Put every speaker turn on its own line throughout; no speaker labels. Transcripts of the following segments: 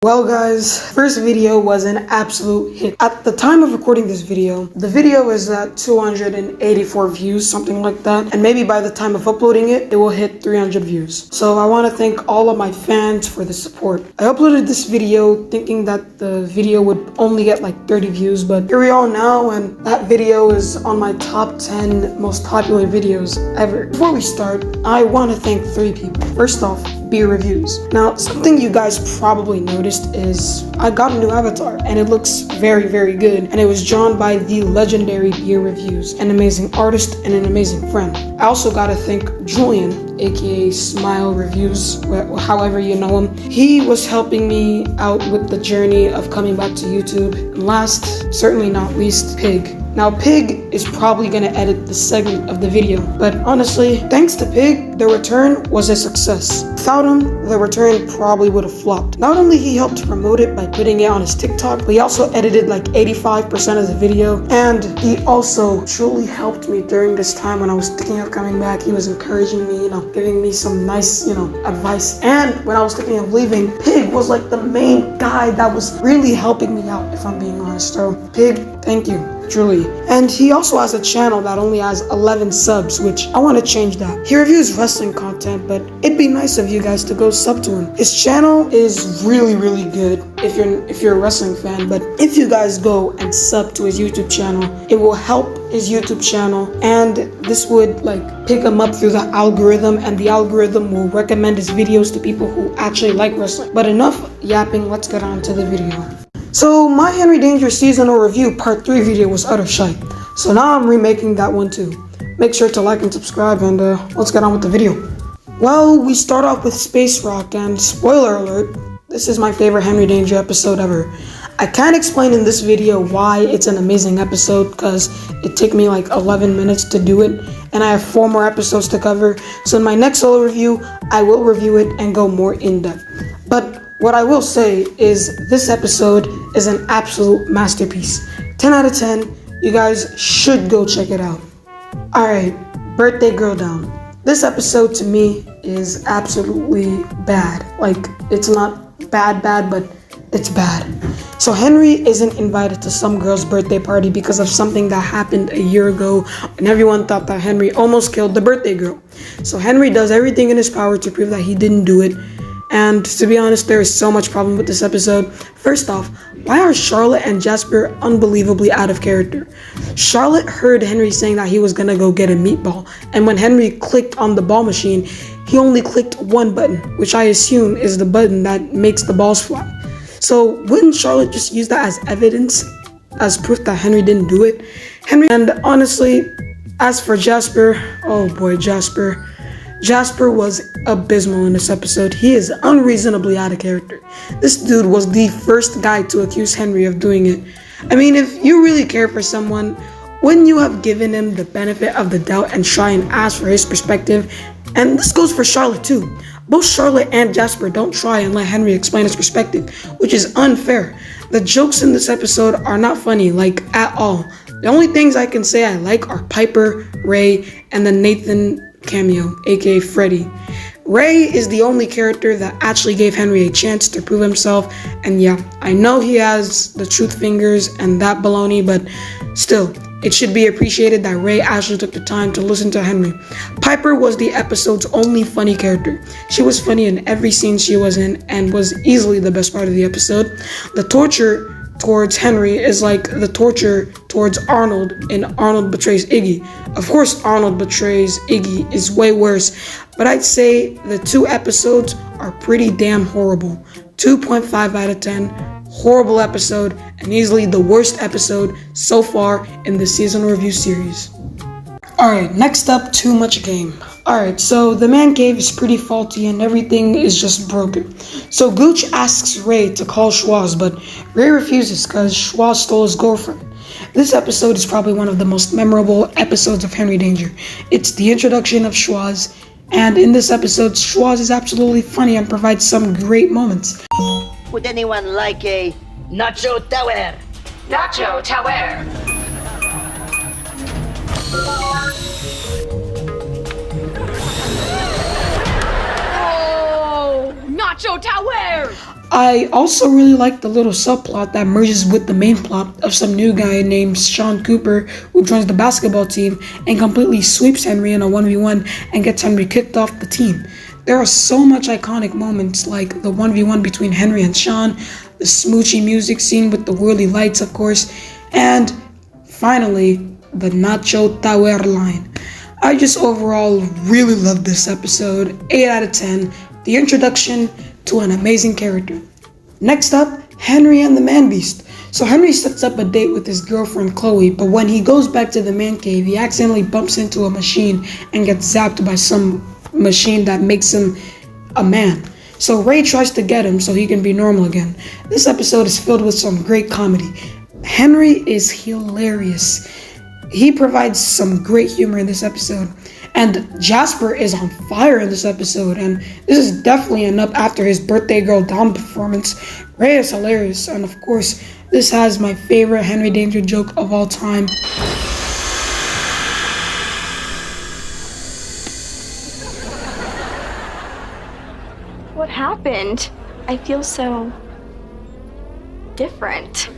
Well guys, first video was an absolute hit. At the time of recording this video, the video is at 284 views, something like that. And maybe by the time of uploading it, it will hit 300 views. So I want to thank all of my fans for the support. I uploaded this video thinking that the video would only get like 30 views, but here we are now, and that video is on my top 10 most popular videos ever. Before we start, I want to thank 3 people. First off, beer reviews. Now, something you guys probably noticed is I got a new avatar and it looks very, very good, and it was drawn by the legendary Beer Reviews, an amazing artist and an amazing friend. I also gotta thank Julian, aka Smile Reviews, however you know him. He was helping me out with the journey of coming back to YouTube. And last, certainly not least, Pig. Now, Pig is probably gonna edit this segment of the video, but honestly, thanks to Pig, the return was a success. Without him, the return probably would have flopped. Not only he helped promote it by putting it on his TikTok, but he also edited like 85% of the video, and he also truly helped me during this time when I was thinking of coming back. He was encouraging me, giving me some nice, advice. And when I was thinking of leaving, Pig was like the main guy that was really helping me out, if I'm being honest. So, Pig, thank you. Truly. And he also has a channel that only has 11 subs, which I want to change that. He reviews wrestling content, but it'd be nice of you guys to go sub to him. His channel is really, really good if you're a wrestling fan, but if you guys go and sub to his YouTube channel, it will help his YouTube channel, and this would pick him up through the algorithm, and the algorithm will recommend his videos to people who actually like wrestling. But enough yapping, let's get on to the video. So my Henry Danger seasonal review part 3 video was utter shite. So now I'm remaking that one too. Make sure to like and subscribe, and let's get on with the video. Well, we start off with Space Rock, and spoiler alert, this is my favorite Henry Danger episode ever. I can't explain in this video why it's an amazing episode, because it took me like 11 minutes to do it, and I have 4 more episodes to cover. So in my next solo review, I will review it and go more in depth. But what I will say is this episode is an absolute masterpiece. 10 out of 10, you guys should go check it out. Alright, Birthday Girl Down. This episode to me is absolutely bad. It's not bad, but it's bad. So Henry isn't invited to some girl's birthday party because of something that happened a year ago, and everyone thought that Henry almost killed the birthday girl. So Henry does everything in his power to prove that he didn't do it. And to be honest, there is so much problem with this episode. First off, why are Charlotte and Jasper unbelievably out of character? Charlotte heard Henry saying that he was gonna go get a meatball, and when Henry clicked on the ball machine, he only clicked one button, which I assume is the button that makes the balls fly. So wouldn't Charlotte just use that as evidence, as proof that Henry didn't do it? And honestly, as for Jasper, oh boy, Jasper was abysmal in this episode. He is unreasonably out of character. This dude was the first guy to accuse Henry of doing it. I mean, if you really care for someone, wouldn't you have given him the benefit of the doubt and try and ask for his perspective? And this goes for Charlotte too. Both Charlotte and Jasper don't try and let Henry explain his perspective, which is unfair. The jokes in this episode are not funny, at all. The only things I can say I like are Piper, Ray, and the Nathan cameo, aka Freddy. Ray is the only character that actually gave Henry a chance to prove himself, and yeah, I know he has the truth fingers and that baloney, but still, it should be appreciated that Ray actually took the time to listen to Henry. Piper was the episode's only funny character. She was funny in every scene she was in and was easily the best part of the episode. The torture towards Henry is like the torture towards Arnold in Arnold Betrays Iggy. Of course, Arnold Betrays Iggy is way worse, but I'd say the 2 episodes are pretty damn horrible. 2.5 out of 10. Horrible episode, and easily the worst episode so far in the seasonal review series. Alright, next up, Too Much Game. Alright, so the man cave is pretty faulty and everything is just broken. So Gooch asks Ray to call Schwaz, but Ray refuses because Schwaz stole his girlfriend. This episode is probably one of the most memorable episodes of Henry Danger. It's the introduction of Schwaz, and in this episode, Schwaz is absolutely funny and provides some great moments.
Would anyone like a Nacho Tower?
Nacho Tower. Oh, Nacho Tower.
I also really like the little subplot that merges with the main plot of some new guy named Sean Cooper who joins the basketball team and completely sweeps Henry in a 1v1 and gets Henry kicked off the team. There are so much iconic moments like the 1v1 between Henry and Sean, the smoochy music scene with the whirly lights of course, and finally the Nacho Tower line. I just overall really loved this episode, 8 out of 10, the introduction to an amazing character. Next up, Henry and the Man Beast. So Henry sets up a date with his girlfriend Chloe, but when he goes back to the man cave, he accidentally bumps into a machine and gets zapped by some machine that makes him a man. So Ray tries to get him so he can be normal again. This episode is filled with some great comedy. Henry is hilarious. He provides some great humor in this episode. And Jasper is on fire in this episode, and this is definitely an up after his Birthday Girl Down performance. Ray is hilarious, and of course, this has my favorite Henry Danger joke of all time.
What happened? I feel so different.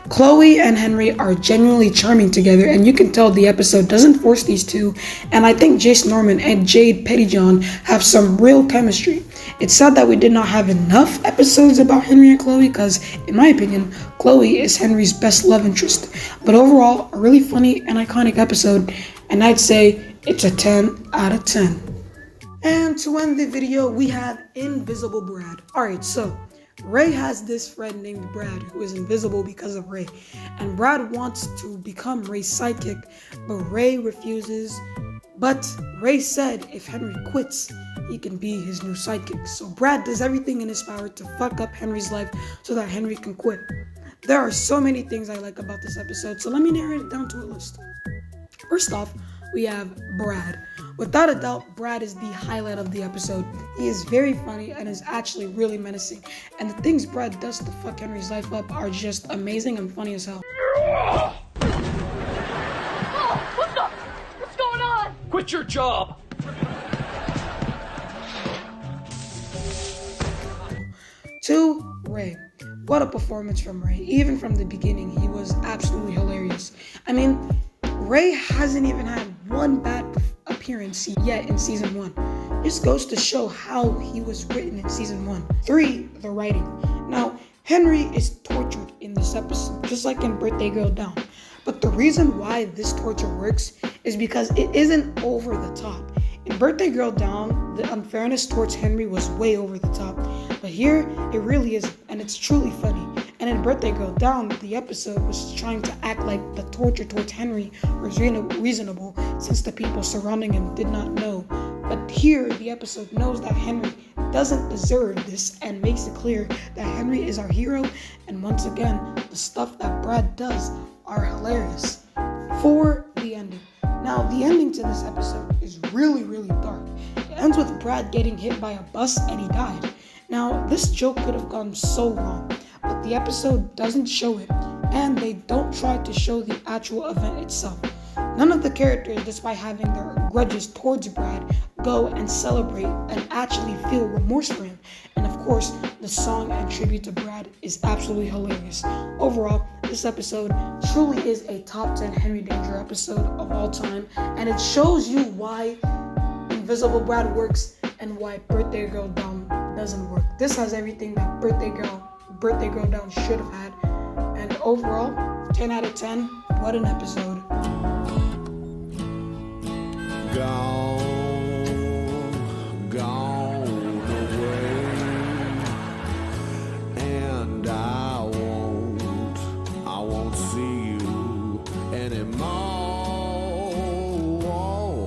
Chloe and Henry are genuinely charming together, and you can tell the episode doesn't force these two, and I think Jace Norman and Jade Pettyjohn have some real chemistry. It's sad that we did not have enough episodes about Henry and Chloe because, in my opinion, Chloe is Henry's best love interest. But overall, a really funny and iconic episode, and I'd say it's a 10 out of 10. And to end the video, we have Invisible Brad. Alright, so Ray has this friend named Brad who is invisible because of Ray, and Brad wants to become Ray's sidekick, but Ray refuses. But Ray said if Henry quits, he can be his new sidekick. So Brad does everything in his power to fuck up Henry's life so that Henry can quit. There are so many things I like about this episode, so let me narrow it down to a list. First off, we have Brad. Without a doubt, Brad is the highlight of the episode. He is very funny and is actually really menacing. And the things Brad does to fuck Henry's life up are just amazing and funny as hell.
Oh, what's going on? Quit your job.
To Ray. What a performance from Ray. Even from the beginning, he was absolutely hilarious. I mean, Ray hasn't even had one bad appearance yet in season 1. This goes to show how he was written in season 1. 3, the writing. Now, Henry is tortured in this episode, just like in Birthday Girl Down. But the reason why this torture works is because it isn't over the top. In Birthday Girl Down, the unfairness towards Henry was way over the top. But here, it really is, and it's truly funny. And in Birthday Girl Down, the episode was trying to act like the torture towards Henry was reasonable since the people surrounding him did not know. But here, the episode knows that Henry doesn't deserve this and makes it clear that Henry is our hero. And once again, the stuff that Brad does are hilarious. For the ending. Now, the ending to this episode is really, really dark. It ends with Brad getting hit by a bus and he died. Now, this joke could have gone so wrong, but the episode doesn't show it, and they don't try to show the actual event itself. None of the characters, despite having their grudges towards Brad, go and celebrate and actually feel remorse for him. And of course, the song and tribute to Brad is absolutely hilarious. Overall, this episode truly is a top 10 Henry Danger episode of all time, and it shows you why Invisible Brad works and why Birthday Girl Down doesn't work. This has everything that Birthday Girl Down should have had. And overall, 10 out of 10, what an episode.
Gone away, and I won't see you anymore,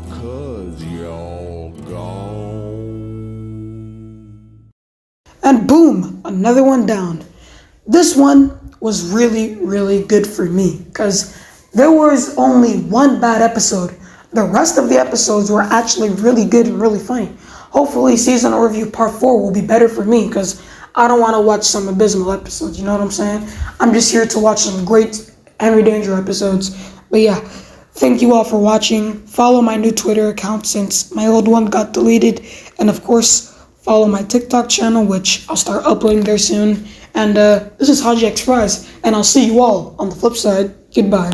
'cause you're gone.
And boom, another one down. This one was really, really good for me because there was only one bad episode. The rest of the episodes were actually really good and really funny. Hopefully season review part 4 will be better for me because I don't want to watch some abysmal episodes, you know what I'm saying? I'm just here to watch some great Henry Danger episodes. But yeah, thank you all for watching. Follow my new Twitter account since my old one got deleted. And of course, Follow my TikTok channel, which I'll start uploading there soon. And this is Haji X Fries, and I'll see you all on the flip side. Goodbye.